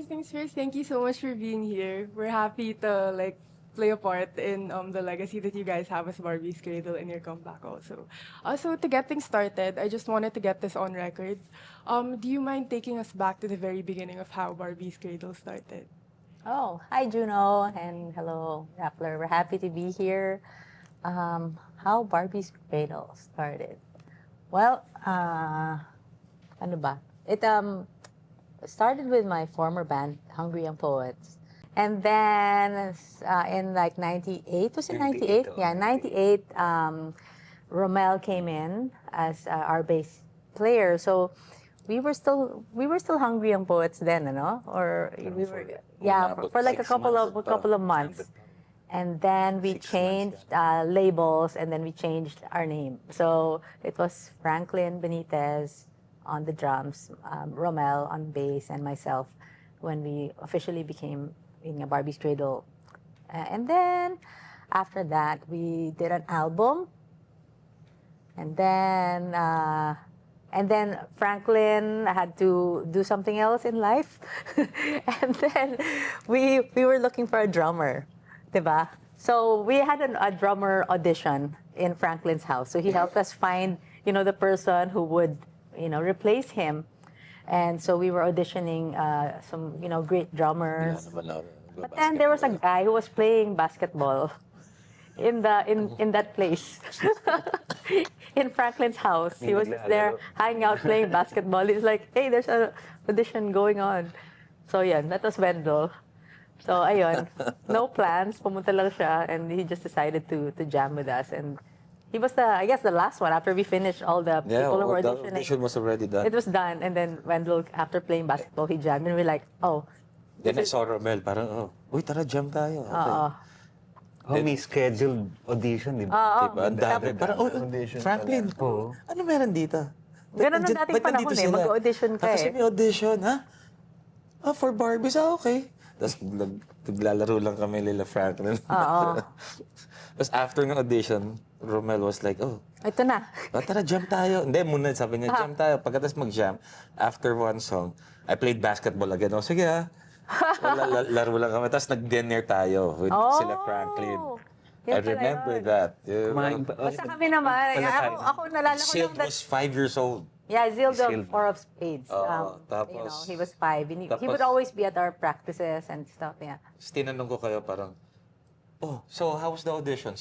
things first, thank you so much for being here. We're happy to play a part in the legacy that you guys have as Barbie's Cradle and your comeback also. Also, to get things started, I just wanted to get this on record. Do you mind taking us back to the very beginning of how Barbie's Cradle started? Oh, hi Juno, and hello Rappler. We're happy to be here. How Barbie's Cradle started? Well, ano ba? It started with my former band, Hungry Young Poets. And then in like 98, was it 98? Yeah, 98, Romel came in as our bass player. So we were still Hungry Young Poets then, ano? Or we were, yeah, for like a couple of months. And then we changed labels, and then we changed our name. So it was Franklin Benitez on the drums, Romel on bass, and myself when we officially became in a Barbie's Cradle. And then after that, we did an album, and then Franklin had to do something else in life, and then we were looking for a drummer, diba? So we had a drummer audition in Franklin's house. So he helped us find, the person who would, replace him. And so we were auditioning some, great drummers. But then there was a guy who was playing basketball in that place. In Franklin's house. He was just there hanging out playing basketball. He's like, hey, there's an audition going on. So yeah, that was Wendell. So ayun, no plans, pumunta lang siya, and he just decided to jam with us. And he was I guess the last one after we finished all the people who were the auditioning. audition was already done. It was done, and then Wendell, after playing basketball, he jammed, and we're like, oh. Then I saw Romel, parang, uy, tara, jam tayo. Okay. May scheduled audition, di ba? Diba? Ang dami. Parang, Franklin, ano meron dito? Ganun nung dating panahon mag-audition ka Kasi may audition, ha? For Barbies, okay. Tapos naglalaro lang kami nila Franklin. Tapos after ng audition, Romel was like, oh, ito na. Tara, jam tayo. Hindi, muna sabi niya, jam tayo. Pagkatapos mag-jam, after one song, I played basketball again. Oh, sige laro lang kami. Tapos nag-dinner tayo with sila Franklin. I remember that. Basta kami naman. Ako nalala ko Silt lang was 5 years old. Yeah, Zilda, 4 of spades. Tapos, he was 5. He would always be at our practices and stuff, yeah. Tapos tinanong ko kayo parang, oh, so how was the audition?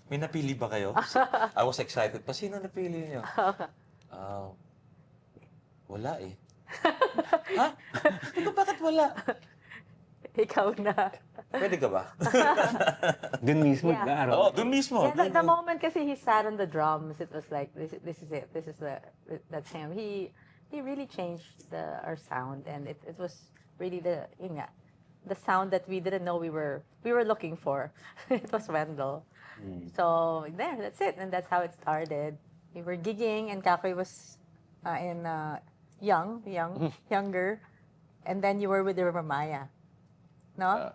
May napili ba kayo? I was excited. Sino napili niyo? Wala eh. Ha? Bakit wala? Ikaw na. Pwede ka ba? Dun mismo, Yeah. Oo, dun mismo. Yeah, the moment kasi he sat on the drums, it was like, this is it. That's him. He really changed our sound, and it was really the sound that we didn't know we were looking for. It was Wendell. So that's it, and that's how it started. We were gigging, and Kakoy was younger, and then you were with the River Maya, no?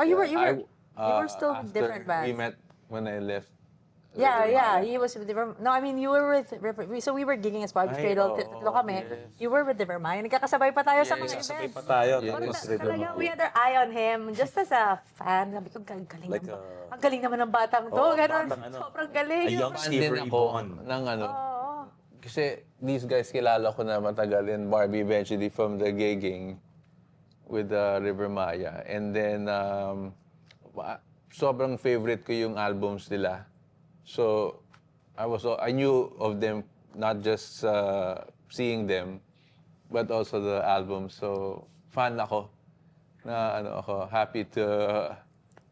You were still different bands. We met when I left. Yeah, he was with the No, I mean, you were with River. So we were gigging as Barbie's Cradle. Tatlo kami. You were with the Vermaya. Nagkakasabay pa tayo sa mga events. Sabay pa tayo. Talaga, we had our eye on him. Just as a fan, sabi ko, galing naman. Ang galing naman ng batang to. Ganon, sobrang galing. A young Fan Steve din ako Ray ng kasi these guys kilala ko na matagal in Barbie eventually from the gigging with River Maya. And then, sobrang favorite ko yung albums nila. So, I knew of them, not just seeing them, but also the albums. So, fan ako. Happy to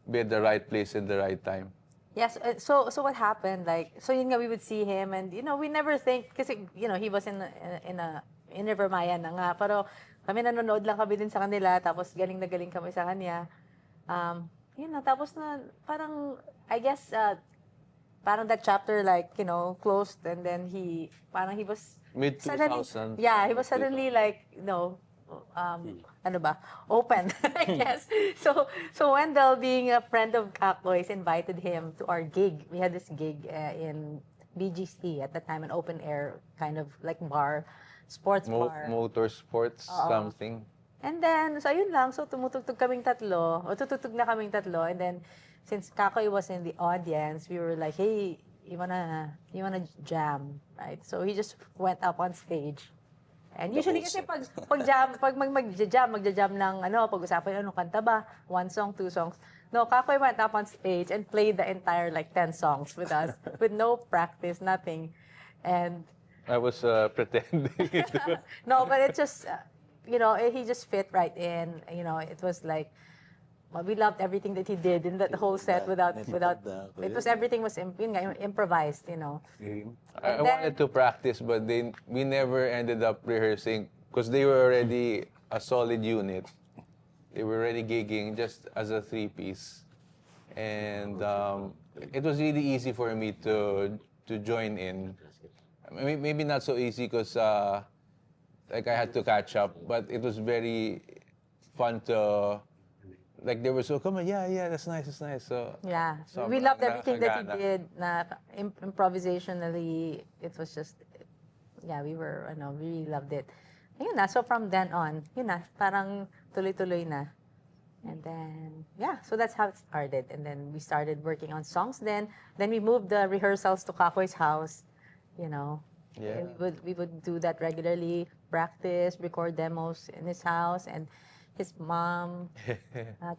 be at the right place at the right time. Yes, so what happened? So yun nga, we would see him, and we never think, kasi he was in River Maya na nga, pero kami nanonood lang kami din sa kanila, tapos galing na galing kami sa kanya. Tapos na parang, I guess, parang that chapter closed, and then he was Mid-2000. Yeah, he was suddenly open, I guess. So Wendell, being a friend of Kakoy's, invited him to our gig. We had this gig in BGC at the time, an open air kind of like bar, sports bar. Motorsports, something. And then, so ayun lang. So tumutugtog kaming tatlo. O tutugtog na kaming tatlo. And then, since Kakoy was in the audience, we were like, hey, you wanna jam, right? So he just went up on stage. And The usually whole kasi set. pag magja-jam ng ano, pag-usapan anong kanta ba? 1 song, 2 songs. No, Kakoy went up on stage and played the entire like 10 songs with us with no practice, nothing. And I was pretending. no, but it just he just fit right in. It was like we loved everything that he did in that whole set without it was everything was improvised. I And wanted then- to practice, but we never ended up rehearsing because they were already a solid unit. They were already gigging just as a three-piece, and it was really easy for me to join in. Maybe not so easy because like I had to catch up, but it was very fun to like they were so come on, yeah, that's nice. So Yeah, we sobrang loved everything that he nakakagana. did. Improvisationally, it was just, yeah, we really loved it. Ayun na, so from then on, yun na, parang tuloy-tuloy na. And then, yeah, so that's how it started. And then we started working on songs. Then we moved the rehearsals to Kakoy's house. Yeah. And we would do that regularly, practice, record demos in his house, and his mom,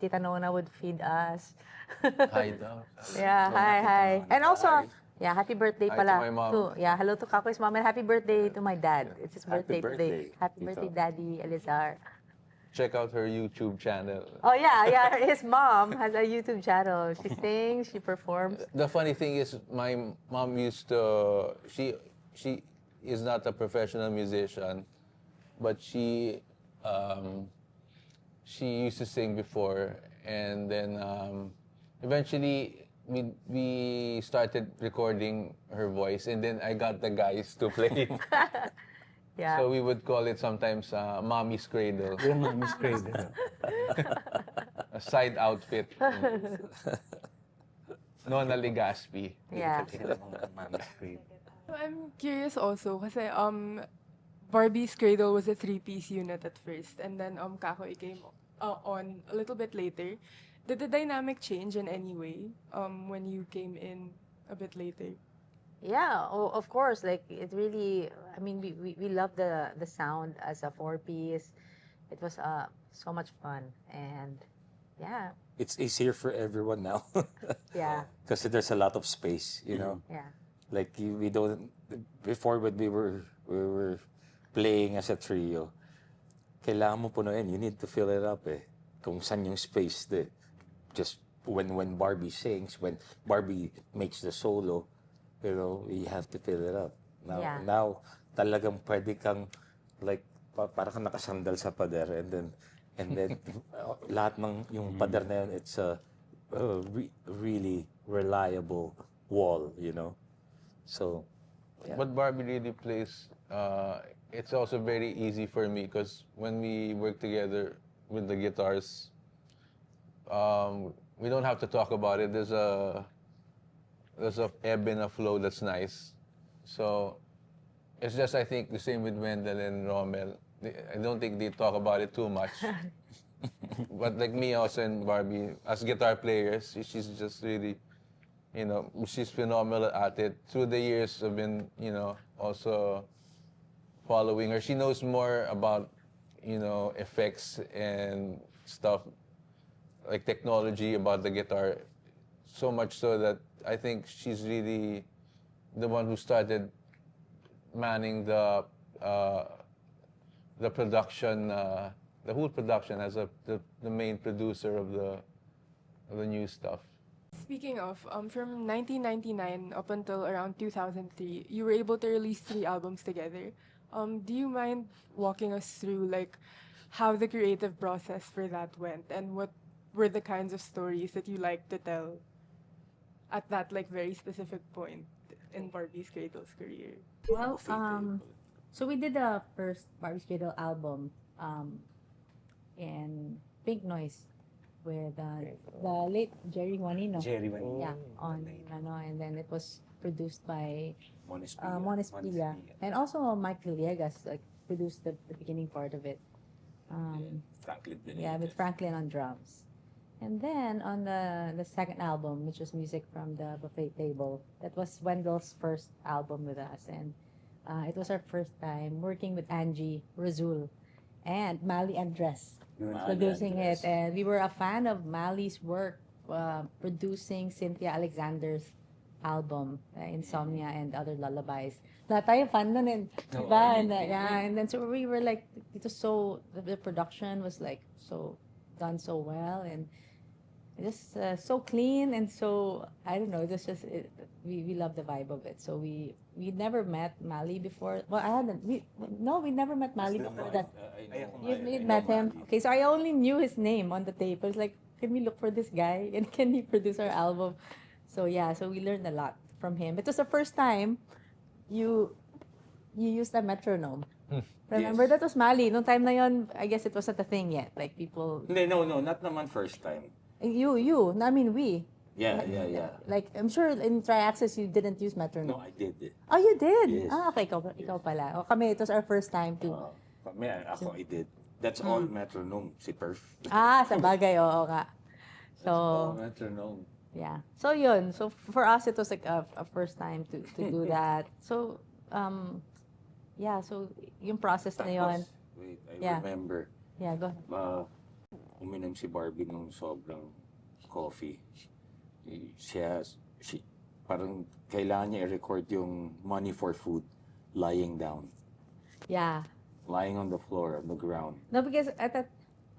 Tita Nona, would feed us. Hi daw. Yeah, hi. And also, yeah, happy birthday Hi to pala. my mom. Hello to Kakoy's mom, and happy birthday to my dad. It's his Happy birthday today. birthday, Happy Tito. birthday, Daddy Elizar. Check out her YouTube channel. Oh yeah. His mom has a YouTube channel. She sings, she performs. The funny thing is, my mom used to. She is not a professional musician, but she used to sing before, and then eventually we started recording her voice, and then I got the guys to play. Yeah. So we would call it sometimes Mommy's Cradle, Yung Mommy's Cradle. a side outfit. Nona Legaspi. Yeah. Mommy's Cradle. So I'm curious also kasi Barbie's Cradle was a three-piece unit at first, and then Kakoy came on a little bit later. Did the dynamic change in any way when you came in a bit later? Yeah, of course. Like it really, I mean, we love the sound as a 4-piece. It was so much fun, and yeah, It's easier for everyone now. yeah, Kasi there's a lot of space, yeah, Like we don't before when we were playing as a trio, kailangan mo punuin. You need to fill it up Kung saan yung space just when Barbie sings, when Barbie makes the solo, you have to fill it up. Yeah. Now talagang pwede kang like para kang nakasandal sa pader and then lahat ng yung pader na yun, it's a really reliable wall, So, yeah. What Barbie really plays, it's also very easy for me because when we work together with the guitars, we don't have to talk about it. There's a ebb and a flow that's nice. So it's just I think the same with Wendell and Rommel. I don't think they talk about it too much. But like me also and Barbie, as guitar players, she's just really, she's phenomenal at it. Through the years, I've been, also following her. She knows more about, effects and stuff, like technology about the guitar. So much so that I think she's really the one who started manning the production, the whole production as the main producer of the new stuff. Speaking of, from 1999 up until around 2003, you were able to release 3 albums together. Do you mind walking us through like how the creative process for that went, and what were the kinds of stories that you like to tell at that like very specific point in Barbie's Cradle's career? Well, so we did the first Barbie's Cradle album in Pink Noise with the late Jerry Juanino. Jerry Juanino. Yeah, and then it was produced by Monespilla. Monespilla. And also Mike Villegas produced the beginning part of it. Franklin Yeah, with Franklin on drums. And then on the second album, which was music from the buffet table, that was Wendell's first album with us, and it was our first time working with Angie Razul and Mali Andres producing it, and we were a fan of Mali's work producing Cynthia Alexander's album, Insomnia and Other Lullabies. Lahat tayo fan nun, and, diba? And, and then so we were like, it was so, the production was like so done so well, and just so clean, and so I don't know, this just we love the vibe of it. So we never met Mali before. Well, I hadn't. We never met Mali before that. You met him. Okay, so I only knew his name on the tape. I was like, can we look for this guy and can he produce our album? So yeah, so we learned a lot from him. It was the first time you used a metronome. Remember, that was Mali. Noong time na yon, I guess it wasn't a thing yet. Like people. Hindi, no, not naman first time. You. I mean, we. Yeah. Like, I'm sure in Triaxis you didn't use metronome. No, I did it. Oh, you did? Yes. Ah, okay. Ikaw pala. O, kami, it was our first time too. Ako, I did. That's all metronome, si Perf. Ah, sa bagay, oo nga. So, All metronome. yeah. So, yun. So, for us, it was like a first time to do that. So, yeah. So, yung process na yun. Wait, I Yeah. remember. Yeah, go ahead. Uminom si Barbie nung sobrang coffee. Parang kailangan niya i-record yung Money for Food lying down. Yeah. Lying on the floor, on the ground. No, because at that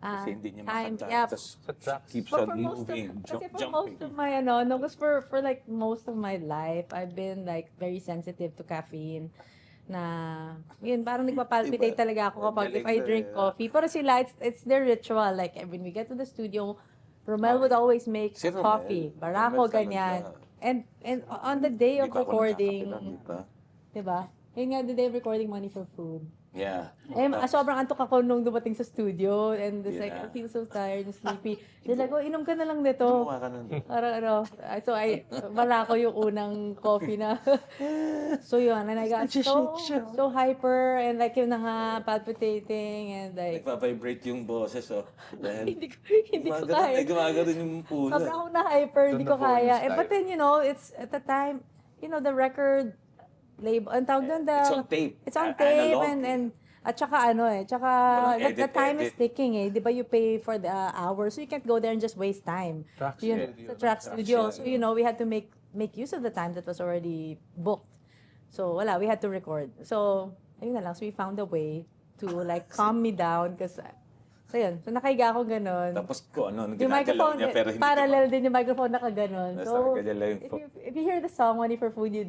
Kasi hindi niya time, makanta. yeah. Tapos Sa tracks. keeps For on most of, moving, kasi for jumping. most of my, no, because for like most of my life, I've been like very sensitive to caffeine. Na, yun, parang nagpapalpitate talaga ako kapag if I drink coffee. Pero sila, it's their ritual. Like, when we get to the studio, Romel would always make Si Romel. coffee. Barako, Romel talaga. ganyan. And on the day of Di ba ako recording, nagkakape lang, di ba? diba? Yun nga, the day of recording Money for Food. Yeah. Sobrang antok ako nung dumating sa studio, and it's like, Yeah. I feel so tired and sleepy. They're like, oh, inom ka na lang nito. Gumawa ka nun. Parang so barako yung unang coffee na. So yun, and I got so hyper, and like yung palpitating, and like, Nagpa-vibrate yung boses, oh. hindi ko kaya. Gumagano'n yung puno. Sobrang ako na-hyper, hindi ko Doon na po kaya. yung But then, it's, at the time, the record label, ang tawag doon, It's on tape. It's on Analog. tape, and at saka the time is ticking eh. Di ba you pay for the hours, so you can't go there and just waste time. Track So, studio. sa track studio. So, we had to make use of the time that was already booked. So, we had to record. So, ayun na lang. So, we found a way to like calm me down, kasi so yun. So, nakahiga ako ganun. Tapos ko ano, Yung ginagalaw microphone, niya, pero hindi parallel din yung microphone, nakaganon. Basta So, ganyan lang yung if you hear the song Money for Food, you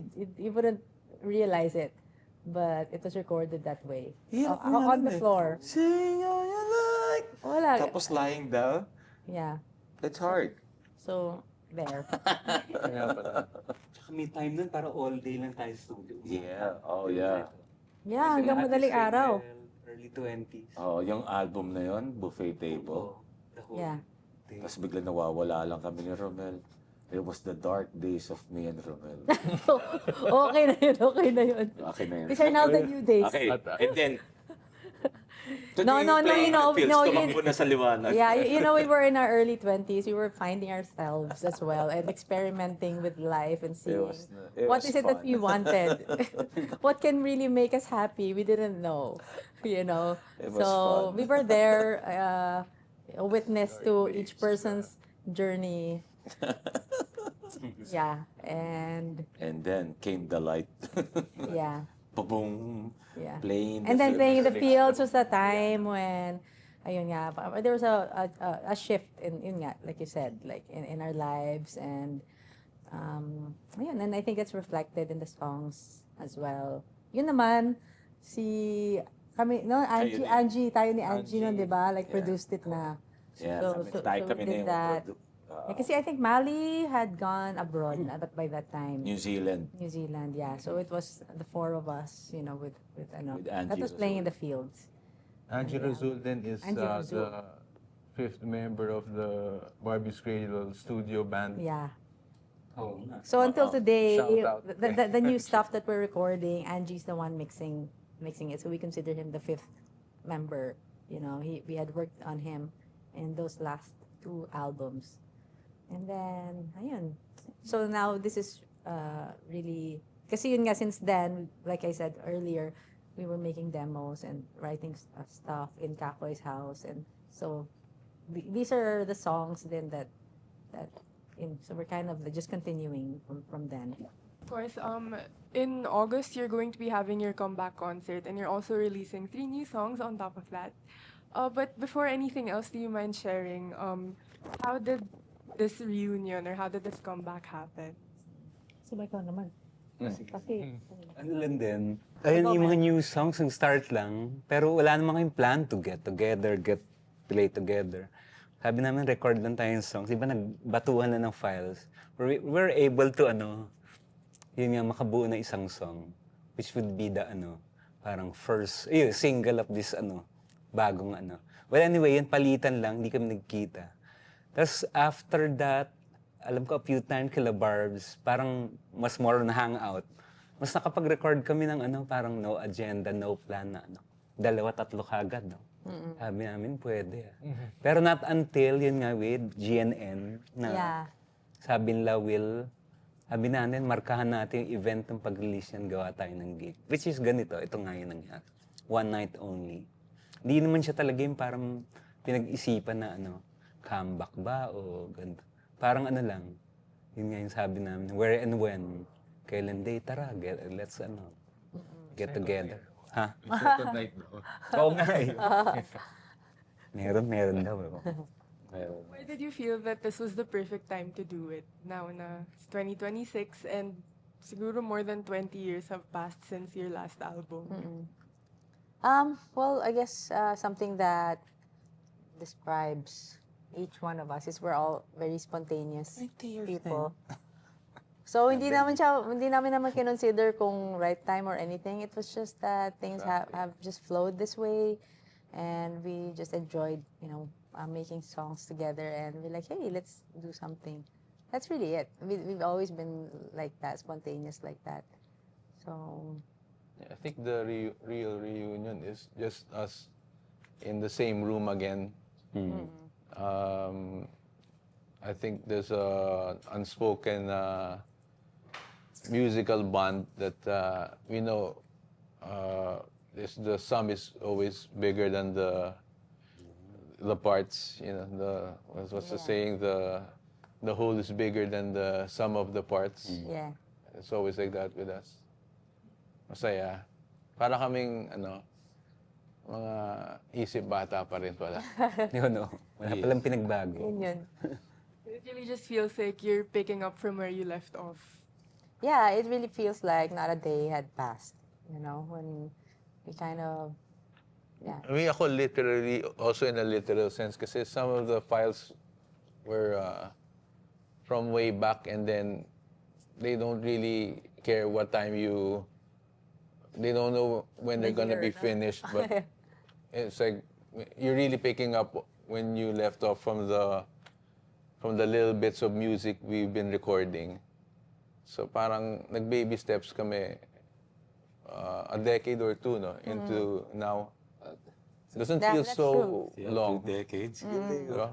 wouldn't realize it. But it was recorded that way. On the floor. Sing all you like. Wala. Tapos lying down. Yeah. That's hard. So, there. Kaya pala. Tsaka may time nun, para all day lang tayo sa studio. Yeah. Oh, yeah. Yeah, hanggang madaling araw. Early 20s. Oh, yung album na yon, Buffet Table. The whole Yeah. day. Tapos bigla nawawala lang kami ni Romel. It was the dark days of me and Romel. Okay na yun, okay na yun. Okay na yun. These are now the new days. Okay, and then... No, Tumakbo na sa liwanag. Yeah, we were in our early 20s. We were finding ourselves as well and experimenting with life and seeing it what was is it that fun. we wanted. What can really make us happy? We didn't know, It was So fun. we were there, a witness to each person's journey. Yeah, and then came the light. yeah. Boom. Yeah. Playing. And then playing in the field. fields was the time when, ayun nga, there was a shift yun nga, like you said, like in our lives, and ayun, and I think it's reflected in the songs as well. Yun naman, tayo ni Angie nun, di ba? Like, Yeah. produced it na. Yeah, tayo so kami we na did yung that. Kasi I think Mali had gone abroad by that time. New Zealand. New Zealand, yeah. So it was the four of us, with With that Angie was playing in Razul. the fields. Angie Razul then is Angie Razul. the fifth member of the Barbie's Cradle studio band. Yeah. Oo nga. So until today, Shout out. the new stuff that we're recording, Angie's the one mixing it. So we consider him the fifth member, we had worked on him in those last two albums. And then, ayun. So now this is really, kasi yun nga, since then, like I said earlier, we were making demos and writing stuff in Kakoy's house. And so these are the songs then so we're kind of just continuing from then. Of course, in August, you're going to be having your comeback concert, and you're also releasing 3 new songs on top of that. But before anything else, do you mind sharing how did this reunion or how did this comeback happen? So, ikaw naman. Kasi, Ano lang din, ayun yung mga new songs, yung start lang. Pero wala namang kayong plan to get together, play together. Sabi namin, record lang tayo yung songs. Iba nagbatuhan na ng files. We're able to, yun nga, makabuo na isang song. Which would be the, parang first, single of this, bagong, Well, anyway, yun, palitan lang, hindi kami nagkita. Tapos, after that, alam ko, a few times kila Barbs, parang mas more na hangout. Mas nakapag-record kami ng parang no agenda, no plan na 2-3 kagad, no? Sabi namin, pwede. Pero not until, yun nga, with GNN, na sabi nila, sabi natin, markahan natin yung event ng pag-release yan, gawa tayo ng gig. Which is ganito, ito nga yung nangyari. One night only. Hindi naman siya talaga yung parang pinag-isipan na comeback ba o ganito. Parang lang, yun nga yung sabi namin, where and when, kailan day, tara, let's get together. Ha? Second night, bro. Oo nga eh. meron daw. Why did you feel that this was the perfect time to do it? Now na it's 2026 and siguro more than 20 years have passed since your last album. Well, I guess something that describes each one of us is we're all very spontaneous people. So hindi namin naman kinonsider kung right time or anything. It was just that things have just flowed this way, and we just enjoyed, making songs together. And we're like, hey, let's do something. That's really it. We've always been like that, spontaneous like that. So. Yeah, I think the real reunion is just us in the same room again. I think there's a unspoken musical bond that we know the sum is always bigger than the parts. What's the saying? The whole is bigger than the sum of the parts. Yeah. It's always like that with us. Masaya. Para kaming mga isip bata pa rin pala. Wala palang pinagbago. Yun. It really just feels like you're picking up from where you left off. Yeah, it really feels like not a day had passed, when we kind of, yeah. I mean, ako literally, also in a literal sense, kasi some of the files were from way back, and then they don't really care what time they don't know when they're gonna be finished, but it's like, you're really picking up when you left off from the little bits of music we've been recording. So parang nag-baby steps kami a decade or two into now. Doesn't feel That's so long. 2 decades. Diba?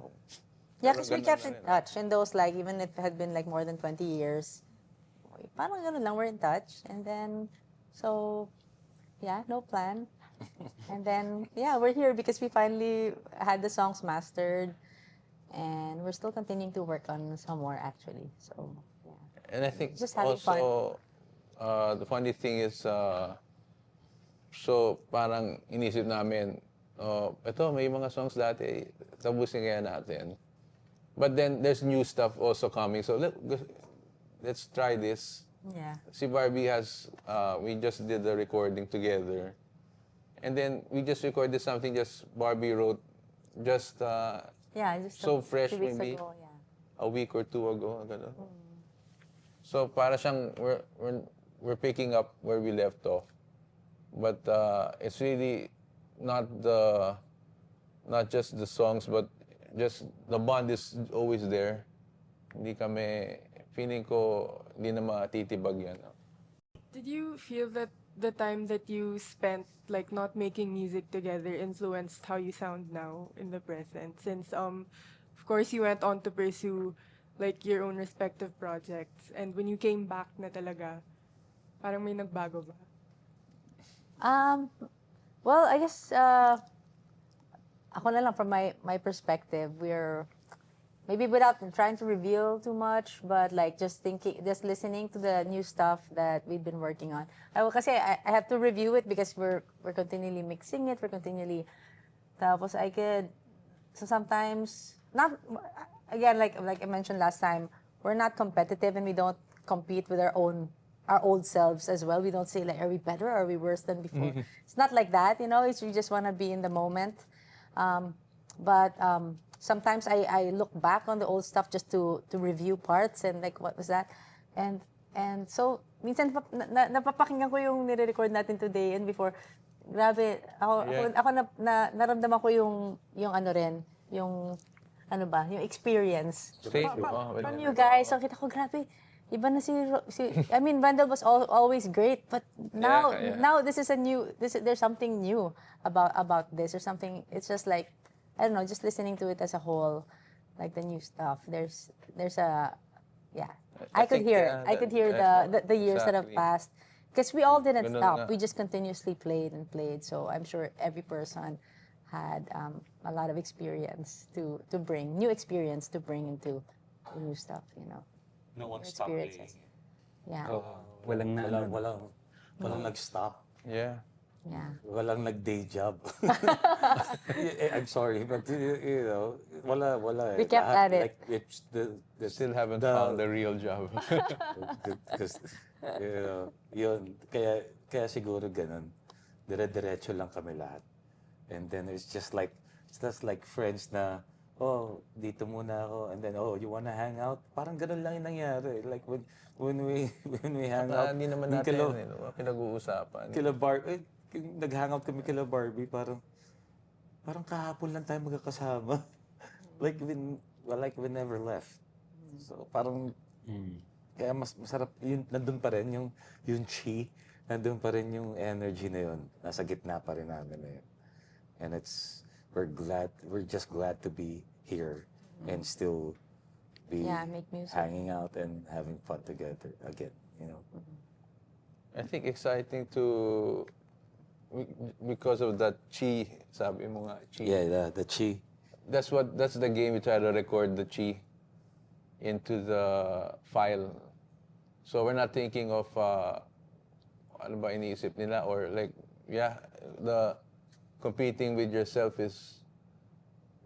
Yeah, because we kept in touch, and those, like, even if it had been like more than 20 years, parang ganun lang, we're in touch. And then, so, yeah, no plan. And then, yeah, we're here because we finally had the songs mastered, and we're still continuing to work on some more, actually. So, yeah. And I think Just having also, the funny thing is, so parang inisip namin, ito, may mga songs dati, tapusin kaya natin. But then, there's new stuff also coming. So, let's try this. Yeah. Si Barbie we just did the recording together. And then, we just recorded something Barbie wrote just Yeah, just so fresh 2 weeks maybe. ago, yeah. A week or 2 ago. Ganun. So, para siyang, we're picking up where we left off. But it's really not just the songs, but just the bond is always there. Hindi kami, feeling ko, hindi na matitibag yan. Did you feel that the time that you spent like not making music together influenced how you sound now in the present? Since of course you went on to pursue like your own respective projects, and when you came back na talaga, parang may nagbago ba? Um, well, I guess ako na lang from my perspective, we're maybe without trying to reveal too much, but like just thinking, just listening to the new stuff that we've been working on. Kasi I have to review it because we're continually mixing it, we're continually. Tapos I could, so sometimes not again like I mentioned last time, we're not competitive and we don't compete with our old selves as well. We don't say like, are we better or are we worse than before? It's not like that, you know. It's we just want to be in the moment. But sometimes I look back on the old stuff just to review parts and like what was that, and so minsan napapakinggan ko yung nire-record natin today and before. Grabe, ako naramdaman ko yung ano rin, yung ano ba, yung experience. Thank you. From you guys, so kita ko grabe. Iba na I mean, Wendell was always great, but now Yeah, yeah. now this is there's something new about this or something. It's just like I don't know, just listening to it as a whole, like the new stuff. There's a yeah. I I could think, hear the years that have exactly. passed because we all didn't Ganun stop. nga. We just continuously played and played. So I'm sure every person had a lot of experience to bring new experience to bring into the new stuff. You know. No one Your stopped playing. experiences. Yeah. Walang na ano. Walang nag-stop. Yeah. Yeah. Walang nag-day job. I'm sorry, but you know, wala. We kept at it. Like, it's the Still haven't found the real job. Because, you know, yun, kaya siguro ganun. Dire-diretso lang kami lahat. And then it's just like friends na, oh, dito muna ako. And then, oh, you wanna hang out? Parang ganun lang yung nangyari. Like when we hang out. Hindi naman yung natin pinag-uusapan. Nag-hangout kami kila Barbie, parang kahapon lang tayo magkakasama. like we never left. So parang kaya mas masarap yun, nandun pa rin yung chi, nandun pa rin yung energy na yun. Nasa gitna pa rin namin na yun. And we're just glad to be here and still be make music. hanging out and having fun together again, you know. I think exciting to because of that chi, sabi mo nga, chi. Yeah, the chi. That's the game. We try to record the chi into the file. So we're not thinking of ano ba iniisip nila or like the competing with yourself is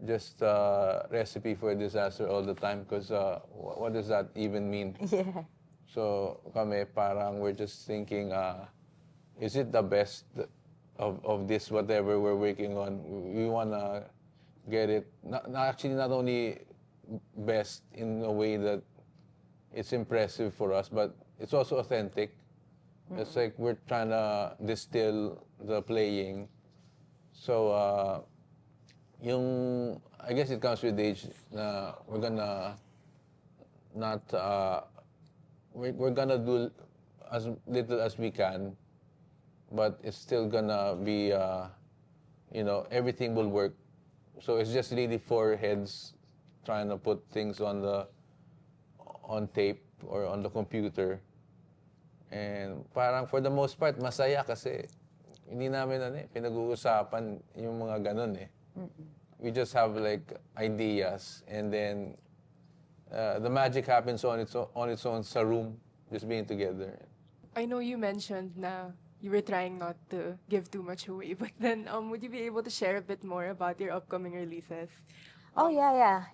just a recipe for disaster all the time because what does that even mean? Yeah. So kami parang we're just thinking is it the best of this whatever we're working on? We wanna get it not only best in a way that it's impressive for us, but it's also authentic. It's like we're trying to distill the playing. So I guess it comes with age na we're gonna not we're gonna do as little as we can, but it's still gonna be everything will work. So it's just really four heads trying to put things on tape or on the computer. And parang for the most part masaya kasi hindi namin pinag-uusapan yung mga ganun eh. We just have like ideas and then the magic happens on its own sa room, just being together. I know you mentioned na you were trying not to give too much away, but then would you be able to share a bit more about your upcoming releases? Oh yeah.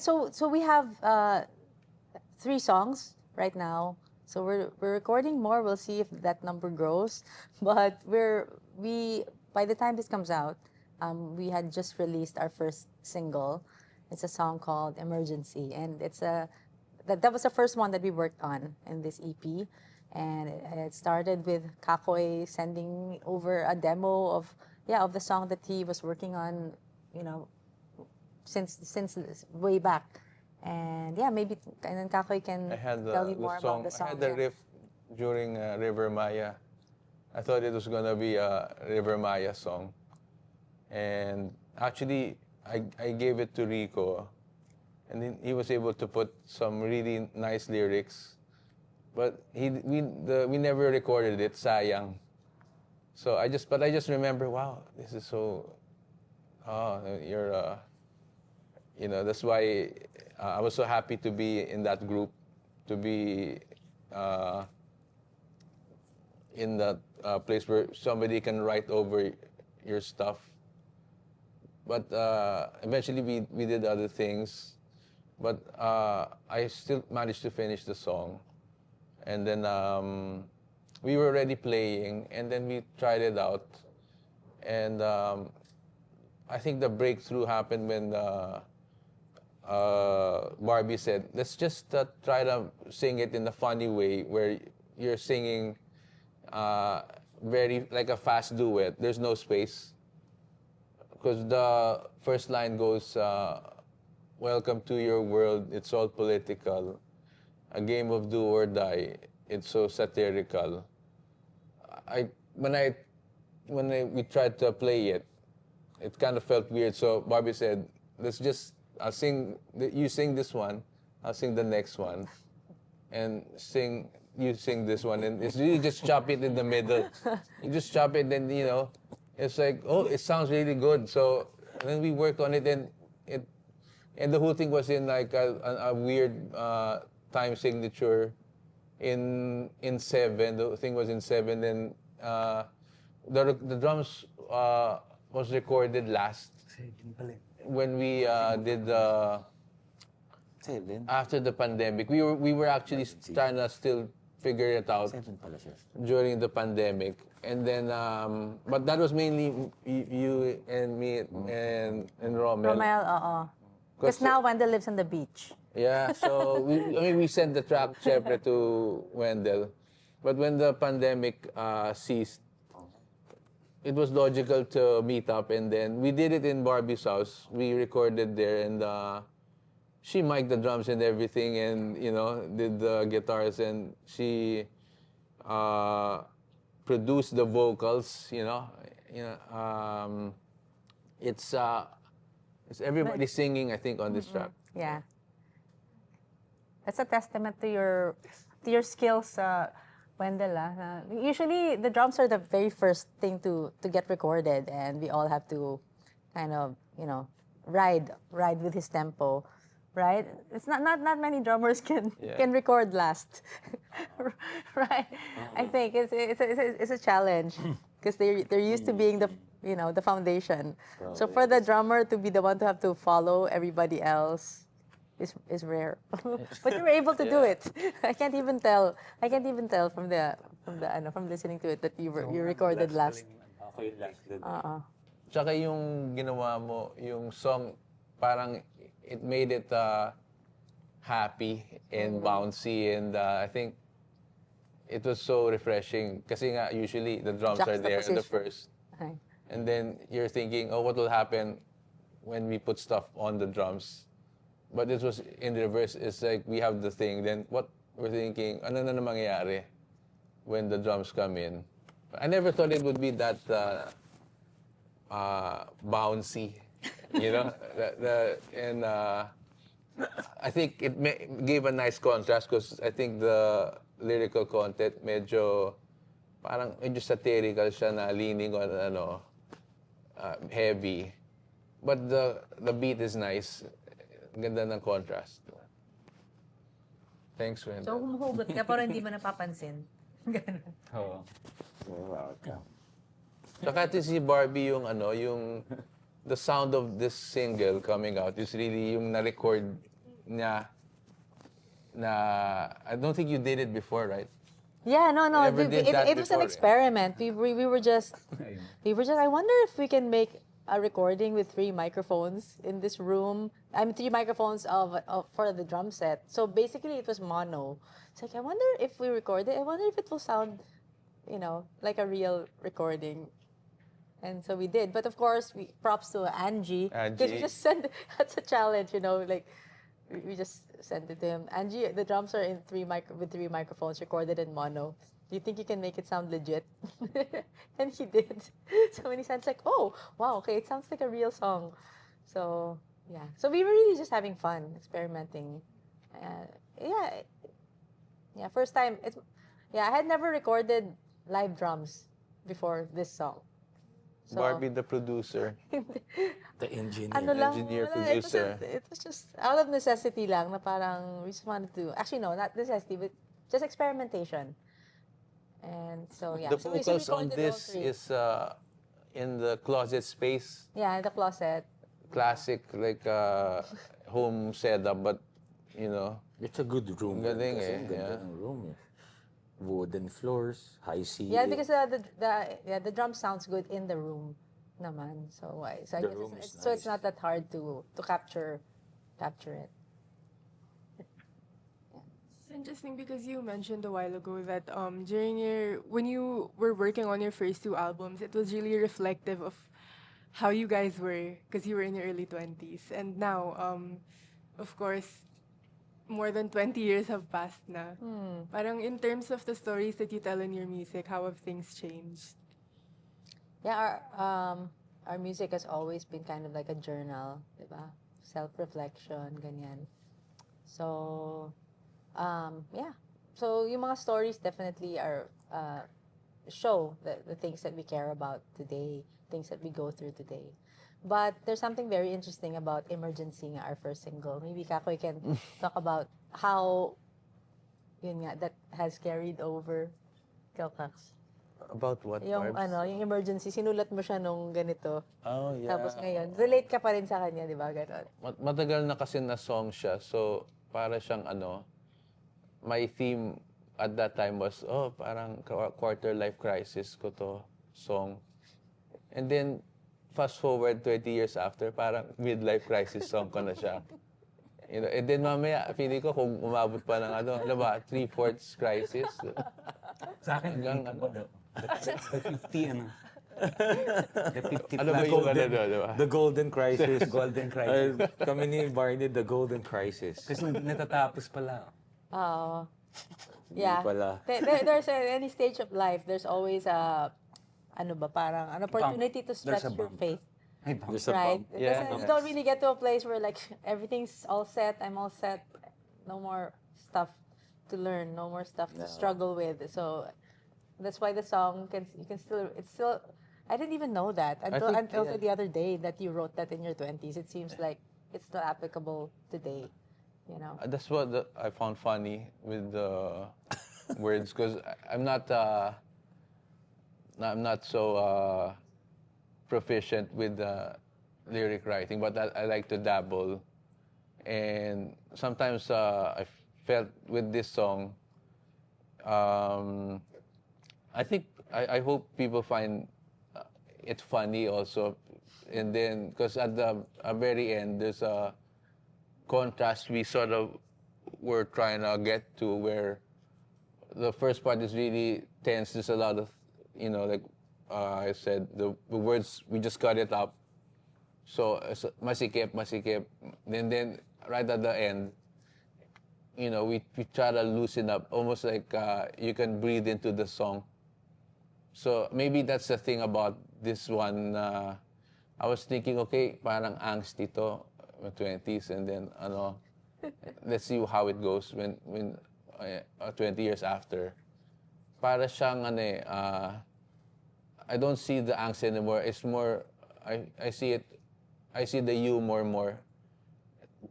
So we have 3 songs right now. So we're recording more. We'll see if that number grows. But by the time this comes out, we had just released our first single. It's a song called Emergency, and that was the first one that we worked on in this EP. And it started with Kakoy sending over a demo of the song that he was working on, since way back. And then Kakoy can tell you more about the song. I had the riff during River Maya. I thought it was gonna be a River Maya song, and actually I gave it to Rico, and then he was able to put some really nice lyrics, but we never recorded it. Sayang. So I just remember, wow, this is so. Oh, you're. That's why I was so happy to be in that group, to be in that place where somebody can write over your stuff. But eventually we did other things, but I still managed to finish the song. And then we were already playing, and then we tried it out. And I think the breakthrough happened when Barbie said, let's just try to sing it in a funny way where you're singing very like a fast duet. There's no space. Because the first line goes, welcome to your world, it's all political. A game of do or die, it's so satirical. When we tried to play it, it kind of felt weird. So Barbie said, you sing this one, I'll sing the next one. And you sing this one. And it's really just chop it in the middle. You just chop it and, it's like, oh, it sounds really good. So then we worked on it and the whole thing was in like a weird time signature in 7. The thing was in 7. Then the drums was recorded last when we did after the pandemic. We were actually trying to still figure it out during the pandemic. And then, but that was mainly you and me and Romel. Romel, because now Wendell lives on the beach. Yeah, so we sent the track separate to Wendell. But when the pandemic ceased, it was logical to meet up, and then we did it in Barbie's house. We recorded there, and she mic'd the drums and everything, and did the guitars, and she produced the vocals. It's everybody singing, I think, on this track. Yeah, that's a testament to your skills, Wendell. Usually, the drums are the very first thing to get recorded, and we all have to kind of ride with his tempo. Right? It's not many drummers can record last, right? I think it's a challenge because they're used to being the foundation. So for the drummer to be the one to have to follow everybody else is rare. But you were able to do it. I can't even tell from listening to it that you recorded last. Tsaka yung ginawa mo, yung song, parang it made it happy and bouncy, and I think it was so refreshing. Kasi nga, usually the drums are there at the first. Okay. And then you're thinking, oh, what will happen when we put stuff on the drums? But it was in reverse. It's like we have the thing, then what we're thinking, ano na mangyayari when the drums come in? I never thought it would be that bouncy. And I think it gave a nice contrast because I think the lyrical content medyo satirical siya na leaning on heavy, but the beat is nice. Ganda ng contrast. Thanks, Wendell. So humuhugot ka pero hindi mo napapansin. Ganun. Oo. Saka si Barbie yung the sound of this single coming out is really yung na-record niya na I don't think you did it before, right? Yeah, no. Never did that It was an before, experiment. We were just I wonder if we can make a recording with 3 microphones in this room. 3 microphones for the drum set. So basically it was mono. It's like I wonder if we record it. I wonder if it will sound, like a real recording. And so we did. But of course, props to Angie. Because we just said that's a challenge, like we just sent it to him. Angie, the drums are in with three microphones recorded in mono. Do you think you can make it sound legit? And he did. So when he sounds like, oh, wow, okay, it sounds like a real song. So yeah, so we were really just having fun, experimenting. Uh, yeah, yeah, first time. I had never recorded live drums before this song. So, Barbie, the producer. The engineer. ano lang, Engineer, wala, producer. it was just out of necessity lang na parang we just wanted to, actually no, not necessity, but just experimentation. And so, yeah. The So we vocals on recorded all this three. is in the closet space. Yeah, in the closet. Classic, like home setup, but you know, It's a good room. Ang galing Kasi eh, ang ganda yeah. ng room eh. Wooden floors, high ceiling. Yeah, because the drum sounds good in the room naman. So I The guess room is so it's nice. not that hard to capture it. It's interesting because you mentioned a while ago that during when you were working on your first two albums, it was really reflective of how you guys were because you were in your early 20s. And now, of course, more than 20 years have passed na. Parang in terms of the stories that you tell in your music, how have things changed? Yeah, our music has always been kind of like a journal, diba? Self-reflection, ganyan. So, yeah. So, yung mga stories definitely are show the things that we care about today, things that we go through today. But there's something very interesting about Emergency, nga, our first single. Maybe Kakoy can talk about how yun nga, that has carried over. Ikaw, Kax. about what? Yung Barbs? yung Emergency, sinulat mo siya nung ganito. Oh, yeah. Tapos ngayon, relate ka pa rin sa kanya, di ba? Ganon. Matagal na kasi na song siya. So, para siyang my theme at that time was, parang quarter life crisis ko to song. And then, fast forward 20 years after, parang midlife crisis song ko na siya. You know, and then mamaya, feeling ko kung umabot pa ng ano ba, 3/4 crisis. Sa akin, Hanggang the 50, the 50 Ano ba plus. yung diba? The Golden Crisis. Golden Crisis. Kami ni Barney, the Golden Crisis. Kasi hindi natatapos pala. Oo. Yeah. pala. There's any stage of life, there's always parang an opportunity to stretch There's a your bump. faith. Ay, bang. There's a Right? bump. Yeah. You don't really get to a place where like everything's all set, I'm all set, no more stuff to learn, no more stuff to struggle with. So that's why the song it's still I didn't even know that until the other day that you wrote that in your 20s. It seems like it's still applicable today, you know. That's what I found funny with the words, because I'm not so proficient with lyric writing, but I like to dabble. And sometimes I felt with this song, I think I hope people find it funny also. And then, because at the very end, there's a contrast we sort of were trying to get to, where the first part is really tense. There's a lot of, like I said, the words, we just cut it up. So, masikip, masikip. Then right at the end, we try to loosen up, almost like you can breathe into the song. So maybe that's the thing about this one. I was thinking, okay, parang angst ito, 20s, and then let's see how it goes when 20 years after. Para siyang I don't see the angst anymore. It's more I see the humor more.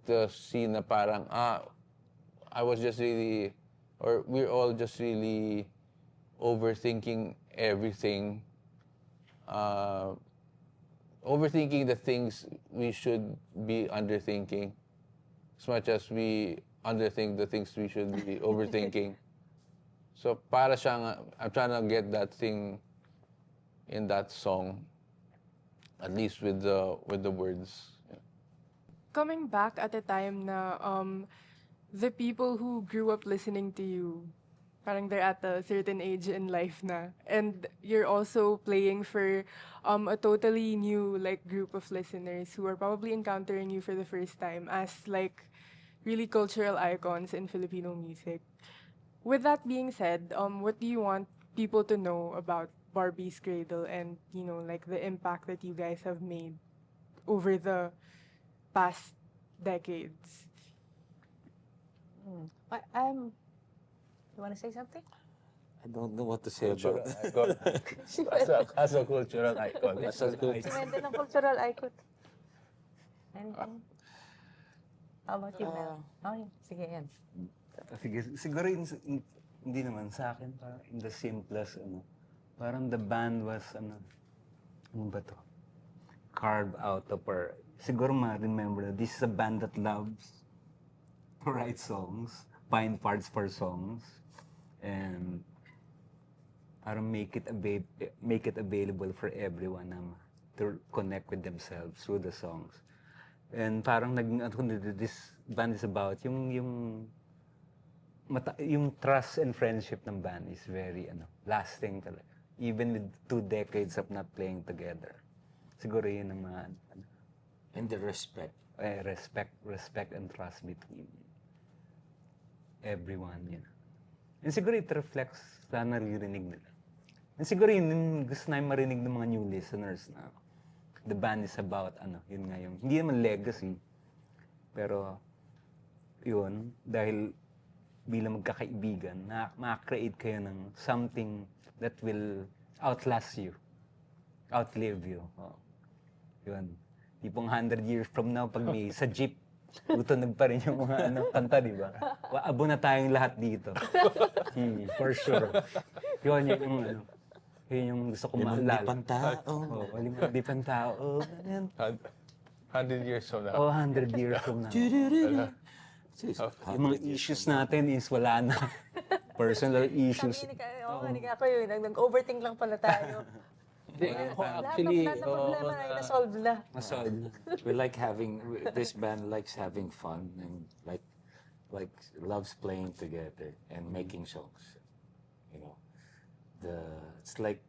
To see na parang I was just really, or we're all just really overthinking everything. Overthinking the things we should be underthinking, as much as we underthink the things we should be overthinking. So para siyang, I'm trying to get that thing in that song, at least with the words. Coming back at a time na the people who grew up listening to you, parang they're at a certain age in life na, and you're also playing for a totally new like group of listeners who are probably encountering you for the first time as like really cultural icons in Filipino music. With that being said, what do you want people to know about Barbie's Cradle and, like the impact that you guys have made over the past decades? You want to say something? I don't know what to say Cultural about icon. As a cultural icon. Si Wendell ng cultural icon. Anything? How about you, Mel? Sige, yan. Sige, siguro hindi naman sa akin, parang in the simplest, parang the band was, ano ba to? Carved out of our, siguro ma-remember na this is a band that loves to write songs, find parts for songs, and parang make it available for everyone to connect with themselves through the songs. And parang this band is about yung trust and friendship ng band is very lasting talaga. Even with 2 decades of not playing together. Siguro yun ang mga and the respect. Respect and trust between everyone, yun. And siguro it reflects sa naririnig nila. And siguro yun yung gusto namin marinig ng mga new listeners na the band is about, yun nga yung, hindi naman legacy, pero yun, dahil bilang magkakaibigan, makakreate kayo ng something that will outlast you, outlive you. Oh. Yun. Tipong 100 years from now, pag may sa jeep, tutunog pa rin yung mga kanta, di ba? Abo na tayong lahat dito. For sure. Yun yung gusto kong maalala. Limang tao. Limang di pantao. 100 years from now. 100 years from now. Yung mga issues natin is wala na. Personal issues. Hindi ako yun. Nag-overthink lang pala tayo. Actually, lahat ng problema ay na-solve na. we like this band likes having fun and like loves playing together and making songs. It's like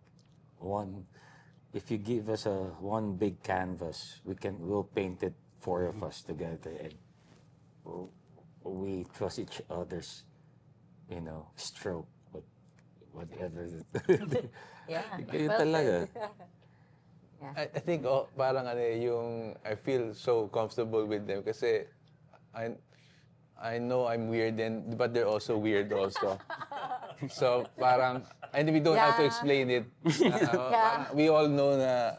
if you give us one big canvas, we'll paint it 4 of us together, and we trust each other's stroke, whatever. Yeah. Yun talaga. Yeah. I think parang I feel so comfortable with them kasi I know I'm weird but they're also weird also. So parang, and we don't have to explain it. We all know na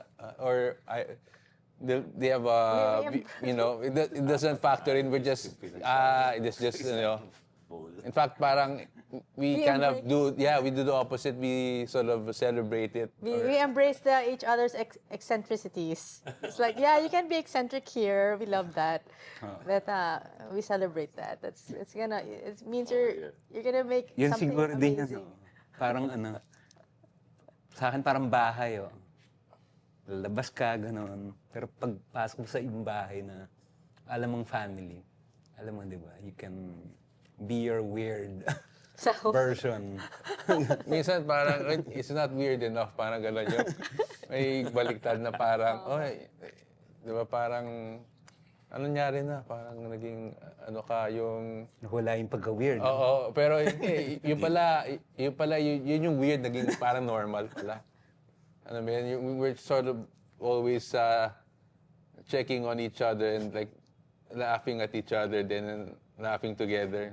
they have it doesn't factor in. We're just it's just in fact parang we kind of do the opposite. We sort of celebrate it. We embrace each other's eccentricities. It's like, you can be eccentric here. We love that. But we celebrate that. It means you're gonna make Yun something siguro din amazing. parang sa akin parang bahay, lalabas ka, gano'n. Pero pagpasok mo sa ibang bahay na alam mong family, alam mo, di ba, you can be your weird version. Minsan parang it's not weird enough, parang gano'n yung may baliktad na parang, di ba parang, ano nangyari na, parang naging, yung... Wala yung pagka-weird. Oo, pero yun pala, yun yung weird, naging parang normal pala. Ano ba yun, we're sort of always checking on each other and like laughing at each other then and laughing together.